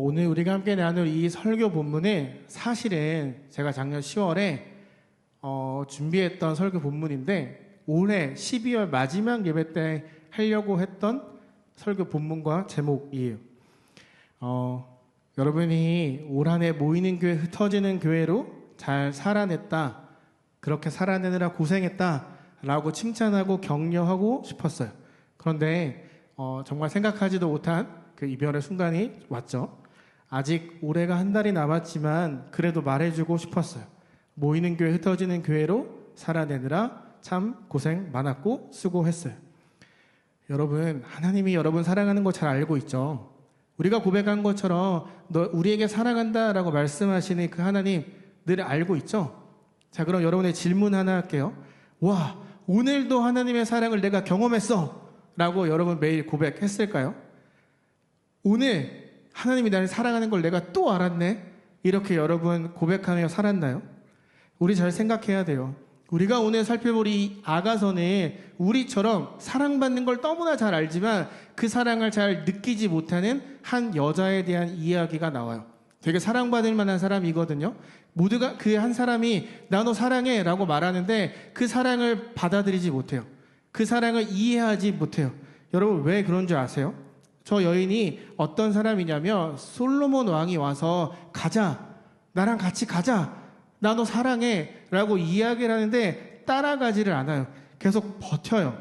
오늘 우리가 함께 나눌 이 설교 본문은 사실은 제가 작년 10월에 준비했던 설교 본문인데 올해 12월 마지막 예배 때 하려고 했던 설교 본문과 제목이에요. 여러분이 올 한 해 모이는 교회, 흩어지는 교회로 잘 살아냈다, 그렇게 살아내느라 고생했다 라고 칭찬하고 격려하고 싶었어요. 그런데 정말 생각하지도 못한 그 이별의 순간이 왔죠. 아직 올해가 한 달이 남았지만 그래도 말해주고 싶었어요. 모이는 교회, 흩어지는 교회로 살아내느라 참 고생 많았고 수고했어요. 여러분, 하나님이 여러분 사랑하는 거 잘 알고 있죠. 우리가 고백한 것처럼 너 우리에게 사랑한다 라고 말씀하시는 그 하나님 늘 알고 있죠. 자, 그럼 여러분의 질문 하나 할게요. 와, 오늘도 하나님의 사랑을 내가 경험했어 라고 여러분 매일 고백했을까요? 오늘 하나님이 나를 사랑하는 걸 내가 또 알았네, 이렇게 여러분 고백하며 살았나요? 우리 잘 생각해야 돼요. 우리가 오늘 살펴볼 이 아가서는 우리처럼 사랑받는 걸 너무나 잘 알지만 그 사랑을 잘 느끼지 못하는 한 여자에 대한 이야기가 나와요. 되게 사랑받을 만한 사람이거든요. 모두가 그 한 사람이 나 너 사랑해 라고 말하는데 그 사랑을 받아들이지 못해요. 그 사랑을 이해하지 못해요. 여러분, 왜 그런 줄 아세요? 저 여인이 어떤 사람이냐면 솔로몬 왕이 와서 가자, 나랑 같이 가자, 나 너 사랑해 라고 이야기를 하는데 따라가지를 않아요. 계속 버텨요.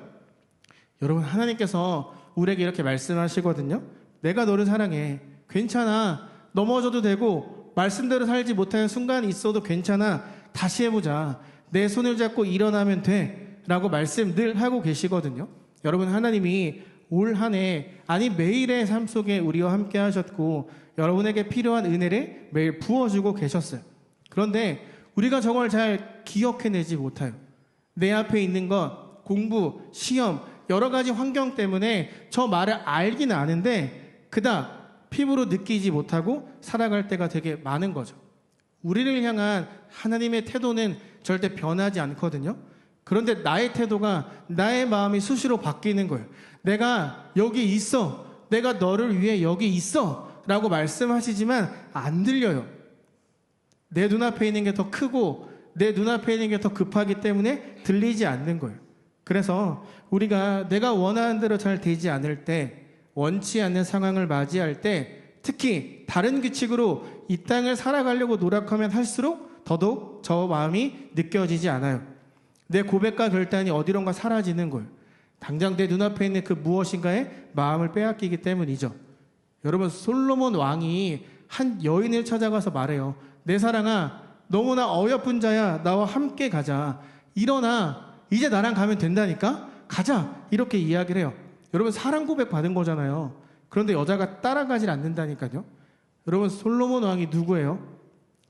여러분, 하나님께서 우리에게 이렇게 말씀하시거든요. 내가 너를 사랑해, 괜찮아, 넘어져도 되고 말씀대로 살지 못하는 순간이 있어도 괜찮아, 다시 해보자, 내 손을 잡고 일어나면 돼 라고 말씀 늘 하고 계시거든요. 여러분, 하나님이 올 한 해, 아니 매일의 삶 속에 우리와 함께 하셨고 여러분에게 필요한 은혜를 매일 부어주고 계셨어요. 그런데 우리가 저걸 잘 기억해내지 못해요. 내 앞에 있는 것, 공부, 시험, 여러 가지 환경 때문에 저 말을 알긴 아는데 그닥 피부로 느끼지 못하고 살아갈 때가 되게 많은 거죠. 우리를 향한 하나님의 태도는 절대 변하지 않거든요. 그런데 나의 태도가, 나의 마음이 수시로 바뀌는 거예요. 내가 여기 있어, 내가 너를 위해 여기 있어 라고 말씀하시지만 안 들려요. 내 눈앞에 있는 게 더 크고 내 눈앞에 있는 게 더 급하기 때문에 들리지 않는 거예요. 그래서 우리가 내가 원하는 대로 잘 되지 않을 때, 원치 않는 상황을 맞이할 때, 특히 다른 규칙으로 이 땅을 살아가려고 노력하면 할수록 더더욱 저 마음이 느껴지지 않아요. 내 고백과 결단이 어디론가 사라지는 거예요. 당장 내 눈앞에 있는 그 무엇인가에 마음을 빼앗기기 때문이죠. 여러분, 솔로몬 왕이 한 여인을 찾아가서 말해요. 내 사랑아, 너무나 어여쁜 자야, 나와 함께 가자, 일어나, 이제 나랑 가면 된다니까, 가자, 이렇게 이야기를 해요. 여러분, 사랑 고백 받은 거잖아요. 그런데 여자가 따라가질 않는다니까요. 여러분, 솔로몬 왕이 누구예요?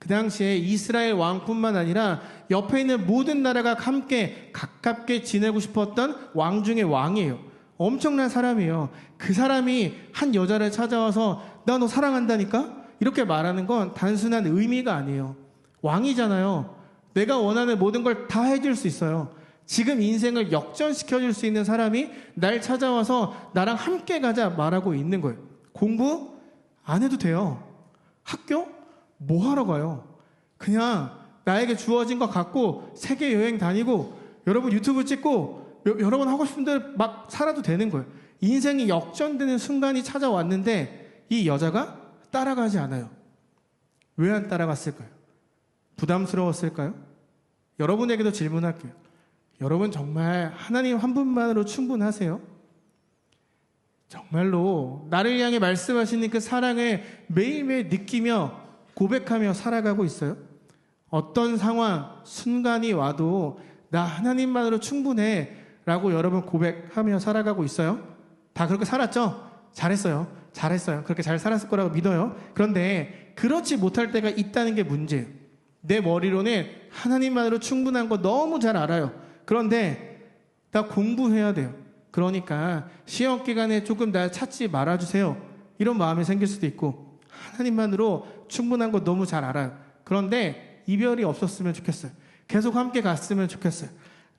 그 당시에 이스라엘 왕뿐만 아니라 옆에 있는 모든 나라가 함께 가깝게 지내고 싶었던 왕 중의 왕이에요. 엄청난 사람이에요. 그 사람이 한 여자를 찾아와서 나 너 사랑한다니까? 이렇게 말하는 건 단순한 의미가 아니에요. 왕이잖아요. 내가 원하는 모든 걸 다 해줄 수 있어요. 지금 인생을 역전시켜줄 수 있는 사람이 날 찾아와서 나랑 함께 가자 말하고 있는 거예요. 공부 안 해도 돼요. 학교 뭐 하러 가요? 그냥 나에게 주어진 것 갖고 세계 여행 다니고 여러분 유튜브 찍고 여러분 하고 싶은 대로 막 살아도 되는 거예요. 인생이 역전되는 순간이 찾아왔는데 이 여자가 따라가지 않아요. 왜 안 따라갔을까요? 부담스러웠을까요? 여러분에게도 질문할게요. 여러분 정말 하나님 한 분만으로 충분하세요? 정말로 나를 향해 말씀하시는 그 사랑을 매일매일 느끼며 고백하며 살아가고 있어요? 어떤 상황, 순간이 와도 나 하나님만으로 충분해 라고 여러분 고백하며 살아가고 있어요? 다 그렇게 살았죠? 잘했어요. 그렇게 잘 살았을 거라고 믿어요. 그런데 그렇지 못할 때가 있다는 게 문제예요. 내 머리로는 하나님만으로 충분한 거 너무 잘 알아요. 그런데 나 공부해야 돼요. 그러니까 시험 기간에 조금 나 찾지 말아주세요. 이런 마음이 생길 수도 있고, 하나님만으로 충분한 거 너무 잘 알아요. 그런데 이별이 없었으면 좋겠어요. 계속 함께 갔으면 좋겠어요.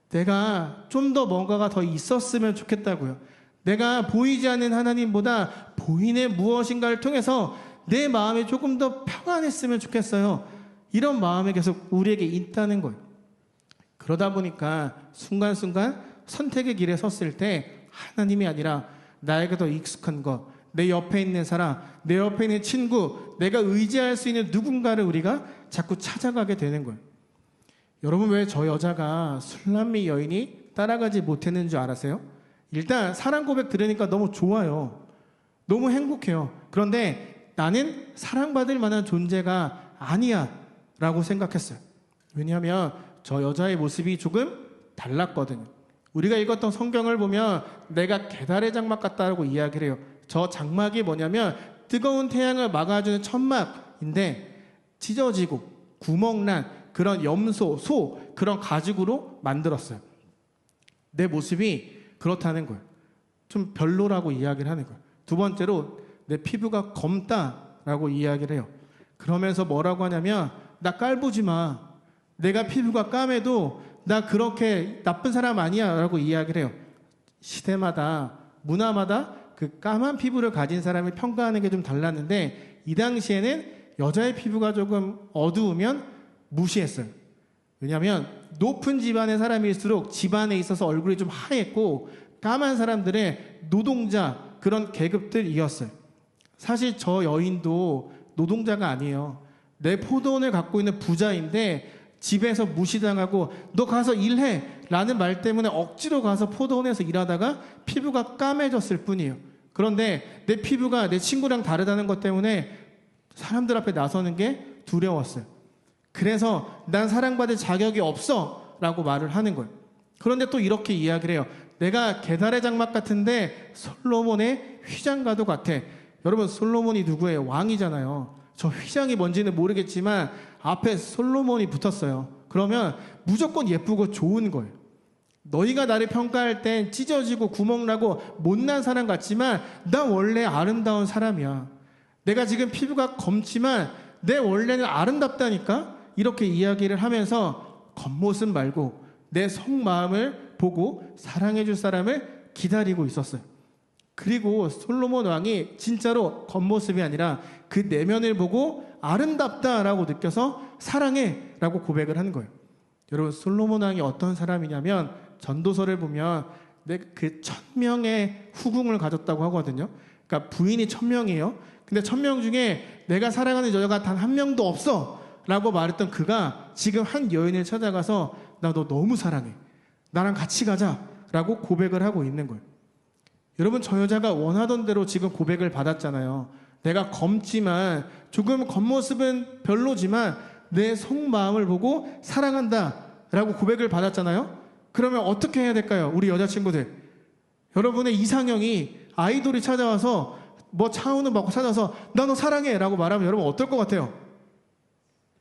내가 좀 더 뭔가가 더 있었으면 좋겠다고요. 내가 보이지 않는 하나님보다 보이는 무엇인가를 통해서 내 마음이 조금 더 평안했으면 좋겠어요. 이런 마음이 계속 우리에게 있다는 거예요. 그러다 보니까 순간순간 선택의 길에 섰을 때 하나님이 아니라 나에게 더 익숙한 것, 내 옆에 있는 사람, 내 옆에 있는 친구, 내가 의지할 수 있는 누군가를 우리가 자꾸 찾아가게 되는 거예요. 여러분, 왜 저 여자가 술람미 여인이 따라가지 못했는 줄 알았어요? 일단 사랑 고백 들으니까 너무 좋아요. 너무 행복해요. 그런데 나는 사랑받을 만한 존재가 아니야 라고 생각했어요. 왜냐하면 저 여자의 모습이 조금 달랐거든요. 우리가 읽었던 성경을 보면 내가 계달의 장막 같다라고 이야기를 해요. 저 장막이 뭐냐면 뜨거운 태양을 막아주는 천막인데 찢어지고 구멍난 그런 염소, 소 그런 가죽으로 만들었어요. 내 모습이 그렇다는 거예요. 좀 별로라고 이야기를 하는 거예요. 두 번째로 내 피부가 검다라고 이야기를 해요. 그러면서 뭐라고 하냐면 나 깔보지 마. 내가 피부가 까매도 나 그렇게 나쁜 사람 아니야 라고 이야기를 해요. 시대마다 문화마다 그 까만 피부를 가진 사람을 평가하는 게 좀 달랐는데 이 당시에는 여자의 피부가 조금 어두우면 무시했어요. 왜냐하면 높은 집안의 사람일수록 집안에 있어서 얼굴이 좀 하얗고 까만 사람들의 노동자 그런 계급들이었어요. 사실 저 여인도 노동자가 아니에요. 내 포도원을 갖고 있는 부자인데 집에서 무시당하고 너 가서 일해 라는 말 때문에 억지로 가서 포도원에서 일하다가 피부가 까매졌을 뿐이에요. 그런데 내 피부가 내 친구랑 다르다는 것 때문에 사람들 앞에 나서는 게 두려웠어요. 그래서 난 사랑받을 자격이 없어 라고 말을 하는 거예요. 그런데 또 이렇게 이야기를 해요. 내가 계달의 장막 같은데 솔로몬의 휘장과도 같아. 여러분, 솔로몬이 누구예요? 왕이잖아요. 저 휘장이 뭔지는 모르겠지만 앞에 솔로몬이 붙었어요. 그러면 무조건 예쁘고 좋은 거예요. 너희가 나를 평가할 땐 찢어지고 구멍나고 못난 사람 같지만 나 원래 아름다운 사람이야. 내가 지금 피부가 검지만 내 원래는 아름답다니까? 이렇게 이야기를 하면서 겉모습 말고 내 속마음을 보고 사랑해줄 사람을 기다리고 있었어요. 그리고 솔로몬 왕이 진짜로 겉모습이 아니라 그 내면을 보고 아름답다라고 느껴서 사랑해라고 고백을 하는 거예요. 여러분, 솔로몬 왕이 어떤 사람이냐면 전도서를 보면 그 1000명의 후궁을 가졌다고 하거든요. 그러니까 부인이 1000명이에요. 근데 1000명 중에 내가 사랑하는 여자가 단 한 명도 없어 라고 말했던 그가 지금 한 여인을 찾아가서 나 너 너무 사랑해. 나랑 같이 가자 라고 고백을 하고 있는 거예요. 여러분, 저 여자가 원하던 대로 지금 고백을 받았잖아요. 내가 검지만 조금 겉모습은 별로지만 내 속마음을 보고 사랑한다 라고 고백을 받았잖아요. 그러면 어떻게 해야 될까요? 우리 여자친구들, 여러분의 이상형이 아이돌이 찾아와서 뭐 차은우 받고 찾아서 나 너 사랑해 라고 말하면 여러분 어떨 것 같아요?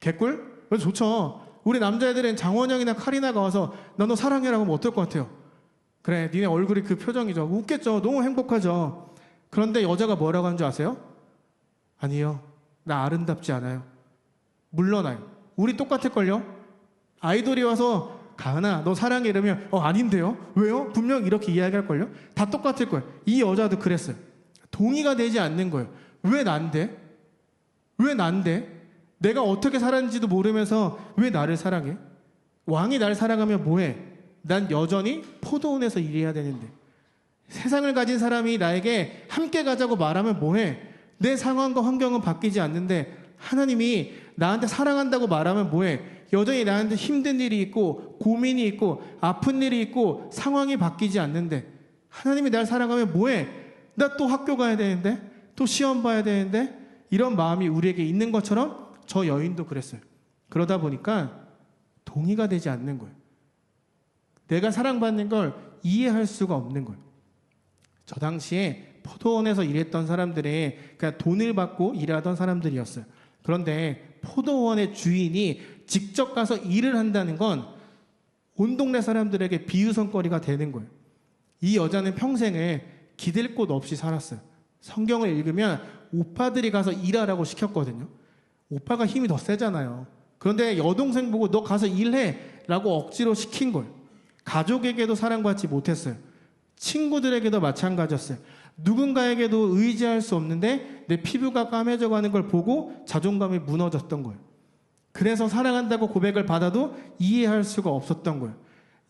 개꿀? 좋죠. 우리 남자애들은 장원영이나 카리나가 와서 나 너 사랑해 라고 하면 어떨 것 같아요? 그래, 니네 얼굴이 그 표정이죠. 웃겠죠. 너무 행복하죠. 그런데 여자가 뭐라고 하는 줄 아세요? 아니요, 나 아름답지 않아요. 물러나요. 우리 똑같을걸요? 아이돌이 와서 가은아 너 사랑해 이러면 아닌데요? 왜요? 분명 이렇게 이야기할걸요? 다 똑같을 거예요. 이 여자도 그랬어요. 동의가 되지 않는 거예요. 왜 난데? 왜 난데? 내가 어떻게 살았는지도 모르면서 왜 나를 사랑해? 왕이 날 사랑하면 뭐해? 난 여전히 포도원에서 일해야 되는데. 세상을 가진 사람이 나에게 함께 가자고 말하면 뭐해? 내 상황과 환경은 바뀌지 않는데 하나님이 나한테 사랑한다고 말하면 뭐해? 여전히 나한테 힘든 일이 있고 고민이 있고 아픈 일이 있고 상황이 바뀌지 않는데 하나님이 날 사랑하면 뭐해? 나 또 학교 가야 되는데 또 시험 봐야 되는데. 이런 마음이 우리에게 있는 것처럼 저 여인도 그랬어요. 그러다 보니까 동의가 되지 않는 거예요. 내가 사랑받는 걸 이해할 수가 없는 거예요. 저 당시에 포도원에서 일했던 사람들이 그러니까 돈을 받고 일하던 사람들이었어요. 그런데 포도원의 주인이 직접 가서 일을 한다는 건 온 동네 사람들에게 비웃음거리가 되는 거예요. 이 여자는 평생을 기댈 곳 없이 살았어요. 성경을 읽으면 오빠들이 가서 일하라고 시켰거든요. 오빠가 힘이 더 세잖아요. 그런데 여동생 보고 너 가서 일해 라고 억지로 시킨 거예요. 가족에게도 사랑받지 못했어요. 친구들에게도 마찬가지였어요. 누군가에게도 의지할 수 없는데 내 피부가 까매져 가는 걸 보고 자존감이 무너졌던 거예요. 그래서 사랑한다고 고백을 받아도 이해할 수가 없었던 거예요.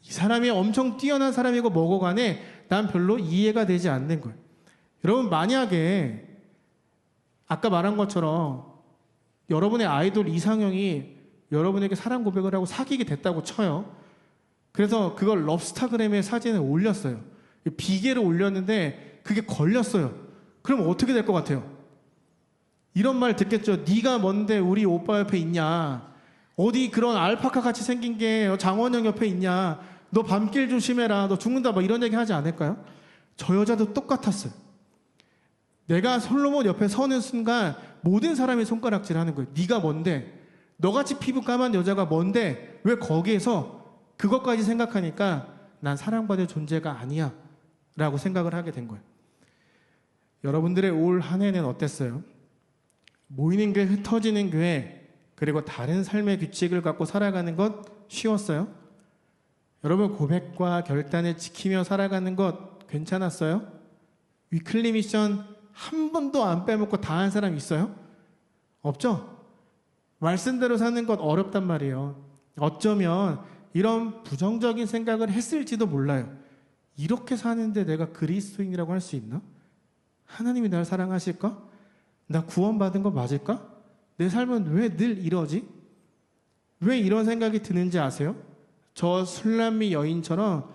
이 사람이 엄청 뛰어난 사람이고 뭐고 간에 난 별로 이해가 되지 않는 거예요. 여러분, 만약에 아까 말한 것처럼 여러분의 아이돌 이상형이 여러분에게 사랑 고백을 하고 사귀게 됐다고 쳐요. 그래서 그걸 럽스타그램에 사진을 올렸어요. 비계를 올렸는데 그게 걸렸어요. 그럼 어떻게 될 것 같아요? 이런 말 듣겠죠. 네가 뭔데 우리 오빠 옆에 있냐? 어디 그런 알파카 같이 생긴 게 장원영 옆에 있냐? 너 밤길 조심해라. 너 죽는다. 막 이런 얘기 하지 않을까요? 저 여자도 똑같았어요. 내가 솔로몬 옆에 서는 순간 모든 사람이 손가락질 하는 거예요. 네가 뭔데? 너같이 피부 까만 여자가 뭔데? 왜 거기에서 그것까지 생각하니까 난 사랑받을 존재가 아니야 라고 생각을 하게 된 거예요. 여러분들의 올 한 해는 어땠어요? 모이는 교회, 흩어지는 교회, 그리고 다른 삶의 규칙을 갖고 살아가는 것 쉬웠어요? 여러분, 고백과 결단을 지키며 살아가는 것 괜찮았어요? 위클리 미션 한 번도 안 빼먹고 다 한 사람 있어요? 없죠? 말씀대로 사는 것 어렵단 말이에요. 어쩌면 이런 부정적인 생각을 했을지도 몰라요. 이렇게 사는데 내가 그리스도인이라고 할 수 있나? 하나님이 날 사랑하실까? 나 구원받은 거 맞을까? 내 삶은 왜 늘 이러지? 왜 이런 생각이 드는지 아세요? 저 술람미 여인처럼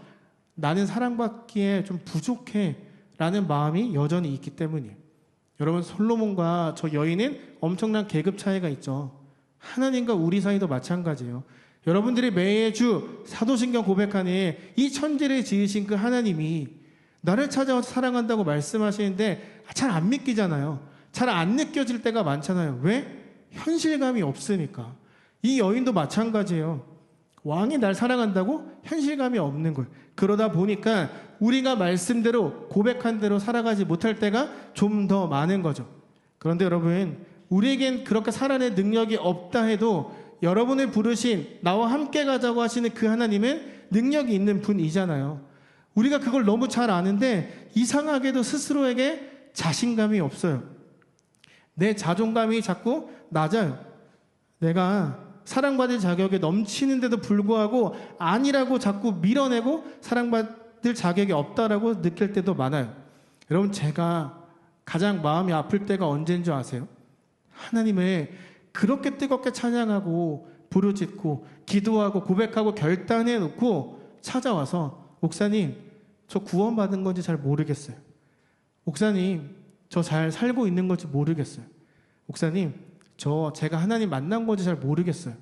나는 사랑받기에 좀 부족해 라는 마음이 여전히 있기 때문이에요. 여러분, 솔로몬과 저 여인은 엄청난 계급 차이가 있죠. 하나님과 우리 사이도 마찬가지예요. 여러분들이 매주 사도신경 고백하는 이 천지를 지으신 그 하나님이 나를 찾아와서 사랑한다고 말씀하시는데 잘 안 믿기잖아요. 잘 안 느껴질 때가 많잖아요. 왜? 현실감이 없으니까. 이 여인도 마찬가지예요. 왕이 날 사랑한다고? 현실감이 없는 거예요. 그러다 보니까 우리가 말씀대로 고백한 대로 살아가지 못할 때가 좀 더 많은 거죠. 그런데 여러분, 우리에겐 그렇게 살아낼 능력이 없다 해도 여러분을 부르신 나와 함께 가자고 하시는 그 하나님은 능력이 있는 분이잖아요. 우리가 그걸 너무 잘 아는데 이상하게도 스스로에게 자신감이 없어요. 내 자존감이 자꾸 낮아요. 내가 사랑받을 자격에 넘치는데도 불구하고 아니라고 자꾸 밀어내고 사랑받을 자격이 없다라고 느낄 때도 많아요. 여러분, 제가 가장 마음이 아플 때가 언제인 줄 아세요? 하나님을 그렇게 뜨겁게 찬양하고 부르짖고 기도하고 고백하고 결단해 놓고 찾아와서 목사님, 저 구원받은 건지 잘 모르겠어요. 목사님, 저 잘 살고 있는 건지 모르겠어요. 목사님, 제가 하나님 만난 건지 잘 모르겠어요.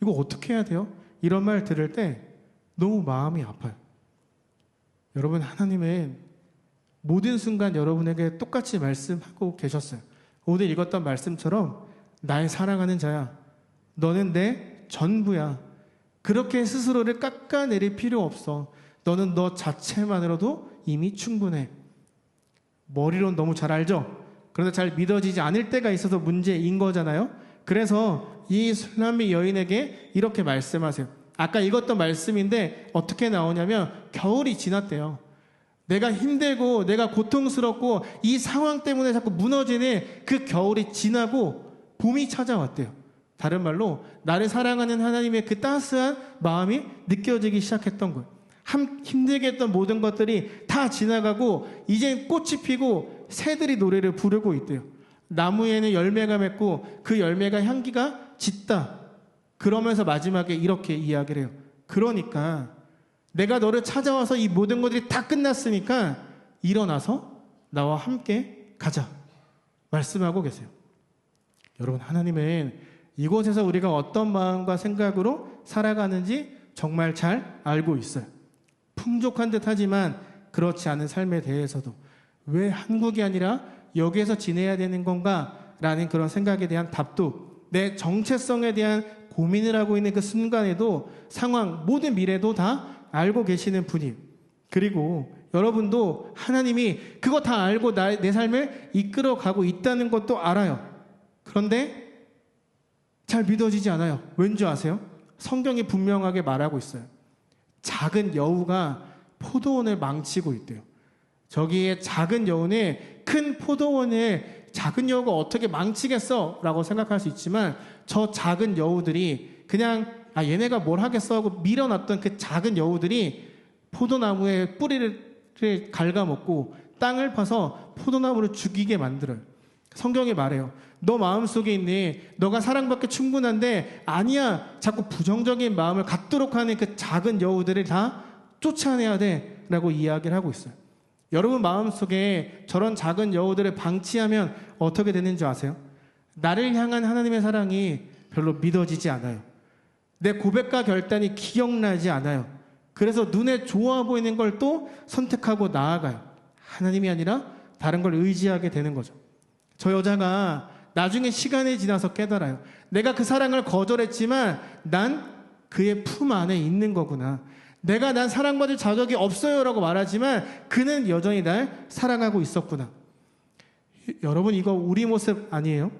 이거 어떻게 해야 돼요? 이런 말 들을 때 너무 마음이 아파요. 여러분, 하나님은 모든 순간 여러분에게 똑같이 말씀하고 계셨어요. 오늘 읽었던 말씀처럼 나의 사랑하는 자야. 너는 내 전부야. 그렇게 스스로를 깎아내릴 필요 없어. 너는 너 자체만으로도 이미 충분해. 머리로는 너무 잘 알죠? 그런데 잘 믿어지지 않을 때가 있어서 문제인 거잖아요. 그래서 이 술람미 여인에게 이렇게 말씀하세요. 아까 읽었던 말씀인데 어떻게 나오냐면 겨울이 지났대요. 내가 힘들고 내가 고통스럽고 이 상황 때문에 자꾸 무너지는 그 겨울이 지나고 봄이 찾아왔대요. 다른 말로 나를 사랑하는 하나님의 그 따스한 마음이 느껴지기 시작했던 거예요. 힘들게 했던 모든 것들이 다 지나가고 이제 꽃이 피고 새들이 노래를 부르고 있대요. 나무에는 열매가 맺고 그 열매가 향기가 짙다. 그러면서 마지막에 이렇게 이야기를 해요. 그러니까 내가 너를 찾아와서 이 모든 것들이 다 끝났으니까 일어나서 나와 함께 가자. 말씀하고 계세요. 여러분, 하나님은 이곳에서 우리가 어떤 마음과 생각으로 살아가는지 정말 잘 알고 있어요. 풍족한 듯 하지만 그렇지 않은 삶에 대해서도 왜 한국이 아니라 여기에서 지내야 되는 건가? 라는 그런 생각에 대한 답도, 내 정체성에 대한 고민을 하고 있는 그 순간에도 상황, 모든 미래도 다 알고 계시는 분이에요. 그리고 여러분도 하나님이 그거 다 알고 내 삶을 이끌어가고 있다는 것도 알아요. 그런데 잘 믿어지지 않아요. 왠지 아세요? 성경이 분명하게 말하고 있어요. 작은 여우가 포도원을 망치고 있대요. 저기에 작은 여우는 큰 포도원을 작은 여우가 어떻게 망치겠어? 라고 생각할 수 있지만 저 작은 여우들이 그냥 얘네가 뭘 하겠어 하고 밀어놨던 그 작은 여우들이 포도나무의 뿌리를 갉아먹고 땅을 파서 포도나무를 죽이게 만들어요. 성경이 말해요. 너 마음속에 있는 너가 사랑받기 충분한데 아니야 자꾸 부정적인 마음을 갖도록 하는 그 작은 여우들을 다 쫓아내야 돼 라고 이야기를 하고 있어요. 여러분 마음속에 저런 작은 여우들을 방치하면 어떻게 되는지 아세요? 나를 향한 하나님의 사랑이 별로 믿어지지 않아요. 내 고백과 결단이 기억나지 않아요. 그래서 눈에 좋아 보이는 걸 또 선택하고 나아가요. 하나님이 아니라 다른 걸 의지하게 되는 거죠. 저 여자가 나중에 시간이 지나서 깨달아요. 내가 그 사랑을 거절했지만 난 그의 품 안에 있는 거구나. 난 사랑받을 자격이 없어요 라고 말하지만 그는 여전히 날 사랑하고 있었구나. 여러분 이거 우리 모습 아니에요?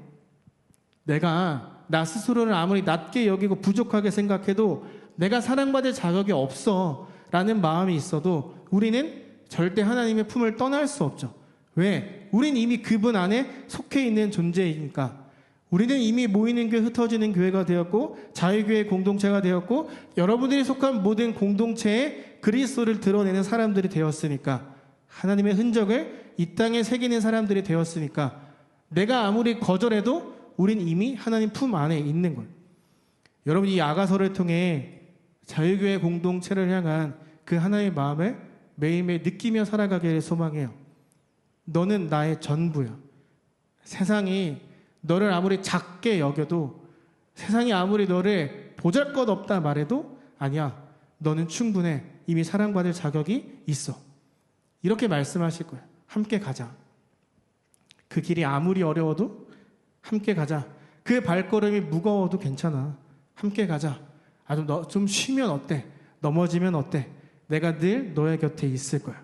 내가 나 스스로를 아무리 낮게 여기고 부족하게 생각해도 내가 사랑받을 자격이 없어 라는 마음이 있어도 우리는 절대 하나님의 품을 떠날 수 없죠. 왜? 우린 이미 그분 안에 속해 있는 존재이니까. 우리는 이미 모이는 교회, 흩어지는 교회가 되었고 자유교회 공동체가 되었고 여러분들이 속한 모든 공동체에 그리스도를 드러내는 사람들이 되었으니까, 하나님의 흔적을 이 땅에 새기는 사람들이 되었으니까 내가 아무리 거절해도 우린 이미 하나님 품 안에 있는 거예요. 여러분 이 아가서를 통해 자유교회 공동체를 향한 그 하나님의 마음을 매일매일 느끼며 살아가기를 소망해요. 너는 나의 전부야. 세상이 너를 아무리 작게 여겨도, 세상이 아무리 너를 보잘것없다 말해도 아니야. 너는 충분해. 이미 사랑받을 자격이 있어. 이렇게 말씀하실 거예요. 함께 가자. 그 길이 아무리 어려워도 함께 가자. 그 발걸음이 무거워도 괜찮아. 함께 가자. 좀 쉬면 어때? 넘어지면 어때? 내가 늘 너의 곁에 있을 거야.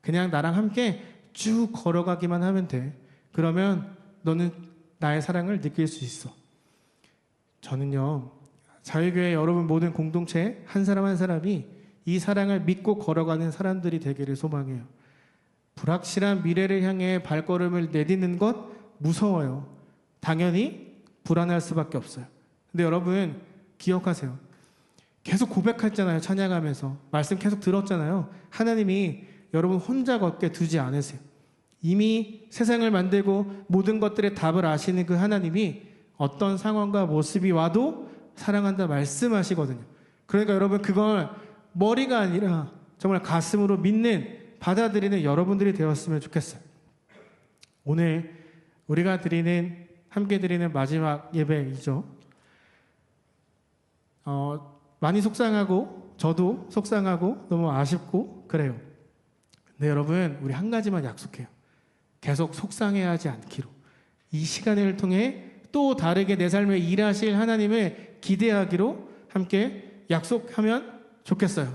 그냥 나랑 함께 쭉 걸어가기만 하면 돼. 그러면 너는 나의 사랑을 느낄 수 있어. 저는요, 자유교회 여러분 모든 공동체 한 사람 한 사람이 이 사랑을 믿고 걸어가는 사람들이 되기를 소망해요. 불확실한 미래를 향해 발걸음을 내딛는 것 무서워요. 당연히 불안할 수밖에 없어요. 근데 여러분 기억하세요. 계속 고백했잖아요. 찬양하면서 말씀 계속 들었잖아요. 하나님이 여러분 혼자 걷게 두지 않으세요. 이미 세상을 만들고 모든 것들의 답을 아시는 그 하나님이 어떤 상황과 모습이 와도 사랑한다 말씀하시거든요. 그러니까 여러분 그걸 머리가 아니라 정말 가슴으로 믿는, 받아들이는 여러분들이 되었으면 좋겠어요. 오늘 우리가 함께 드리는 마지막 예배이죠. 많이 속상하고 저도 속상하고 너무 아쉽고 그래요. 근데 여러분 우리 한 가지만 약속해요. 계속 속상해하지 않기로. 이 시간을 통해 또 다르게 내 삶에 일하실 하나님을 기대하기로 함께 약속하면 좋겠어요.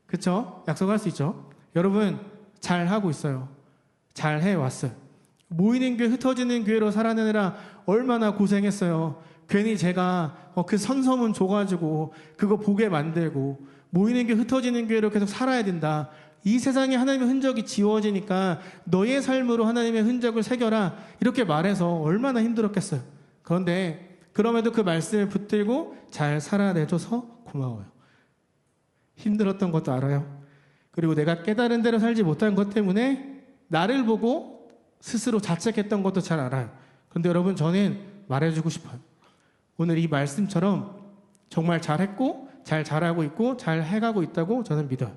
그렇죠? 약속할 수 있죠? 여러분 잘하고 있어요. 잘 해왔어요. 모이는 교회, 흩어지는 교회로 살아내느라 얼마나 고생했어요. 괜히 제가 그 선서문 줘가지고 그거 보게 만들고 모이는 교회, 흩어지는 교회로 계속 살아야 된다. 이 세상에 하나님의 흔적이 지워지니까 너의 삶으로 하나님의 흔적을 새겨라. 이렇게 말해서 얼마나 힘들었겠어요. 그런데 그럼에도 그 말씀을 붙들고 잘 살아내줘서 고마워요. 힘들었던 것도 알아요. 그리고 내가 깨달은 대로 살지 못한 것 때문에 나를 보고 스스로 자책했던 것도 잘 알아요. 그런데 여러분 저는 말해주고 싶어요. 오늘 이 말씀처럼 정말 잘했고 잘 자라고 있고 잘 해가고 있다고 저는 믿어요.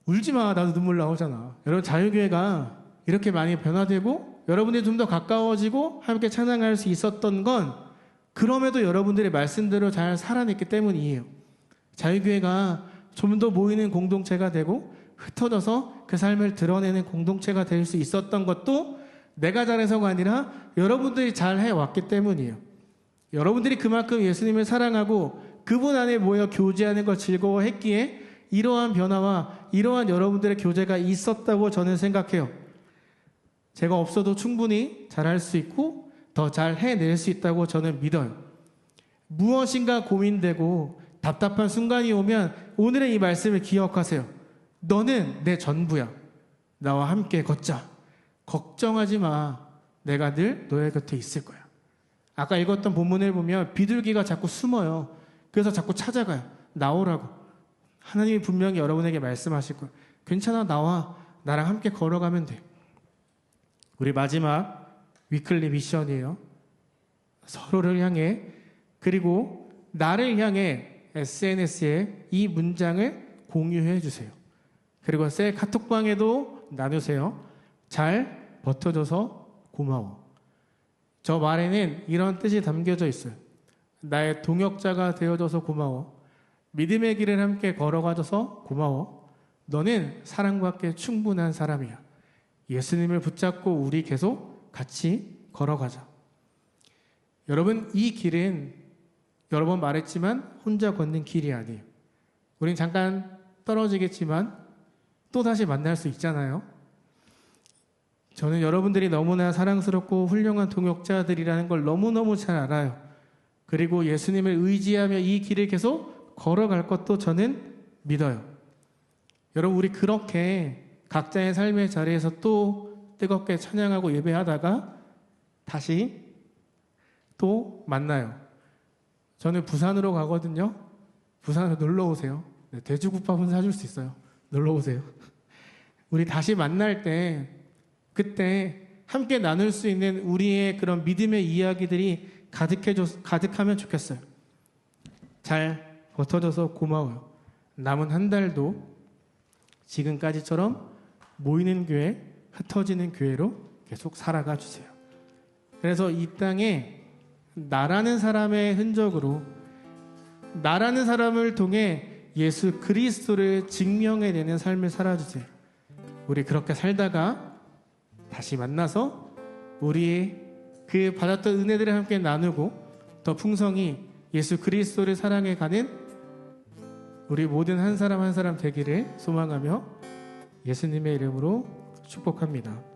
울지마. 나도 눈물 나오잖아. 여러분 자유교회가 이렇게 많이 변화되고 여러분들이 좀 더 가까워지고 함께 찬양할 수 있었던 건 그럼에도 여러분들의 말씀대로 잘 살아냈기 때문이에요. 자유교회가 좀 더 모이는 공동체가 되고 흩어져서 그 삶을 드러내는 공동체가 될 수 있었던 것도 내가 잘해서가 아니라 여러분들이 잘 해왔기 때문이에요. 여러분들이 그만큼 예수님을 사랑하고 그분 안에 모여 교제하는 걸 즐거워했기에 이러한 변화와 이러한 여러분들의 교제가 있었다고 저는 생각해요. 제가 없어도 충분히 잘할 수 있고 더 잘 해낼 수 있다고 저는 믿어요. 무엇인가 고민되고 답답한 순간이 오면 오늘의 이 말씀을 기억하세요. 너는 내 전부야. 나와 함께 걷자. 걱정하지 마. 내가 늘 너의 곁에 있을 거야. 아까 읽었던 본문을 보면 비둘기가 자꾸 숨어요. 그래서 자꾸 찾아가요. 나오라고. 하나님이 분명히 여러분에게 말씀하실 거예요. 괜찮아, 나와. 나랑 함께 걸어가면 돼. 우리 마지막 위클리 미션이에요. 서로를 향해, 그리고 나를 향해 SNS에 이 문장을 공유해 주세요. 그리고 셀 카톡방에도 나누세요. 잘 버텨줘서 고마워. 저 말에는 이런 뜻이 담겨져 있어요. 나의 동역자가 되어줘서 고마워. 믿음의 길을 함께 걸어가줘서 고마워. 너는 사랑받기에 충분한 사람이야. 예수님을 붙잡고 우리 계속 같이 걸어가자. 여러분, 이 길은 여러 번 말했지만 혼자 걷는 길이 아니에요. 우린 잠깐 떨어지겠지만 또 다시 만날 수 있잖아요. 저는 여러분들이 너무나 사랑스럽고 훌륭한 동역자들이라는 걸 너무너무 잘 알아요. 그리고 예수님을 의지하며 이 길을 계속 걸어갈 것도 저는 믿어요. 여러분, 우리 그렇게 각자의 삶의 자리에서 또 뜨겁게 찬양하고 예배하다가 다시 또 만나요. 저는 부산으로 가거든요. 부산으로 놀러 오세요. 네, 돼지국밥은 사줄 수 있어요. 놀러 오세요. 우리 다시 만날 때 그때 함께 나눌 수 있는 우리의 그런 믿음의 이야기들이 가득하면 좋겠어요. 잘 버텨줘서 고마워요. 남은 한 달도 지금까지처럼 모이는 교회, 흩어지는 교회로 계속 살아가 주세요. 그래서 이 땅에 나라는 사람의 흔적으로, 나라는 사람을 통해 예수 그리스도를 증명해내는 삶을 살아주세요. 우리 그렇게 살다가 다시 만나서 우리의 그 받았던 은혜들을 함께 나누고 더 풍성히 예수 그리스도를 사랑해가는 우리 모든 한 사람 한 사람 되기를 소망하며 예수님의 이름으로 축복합니다.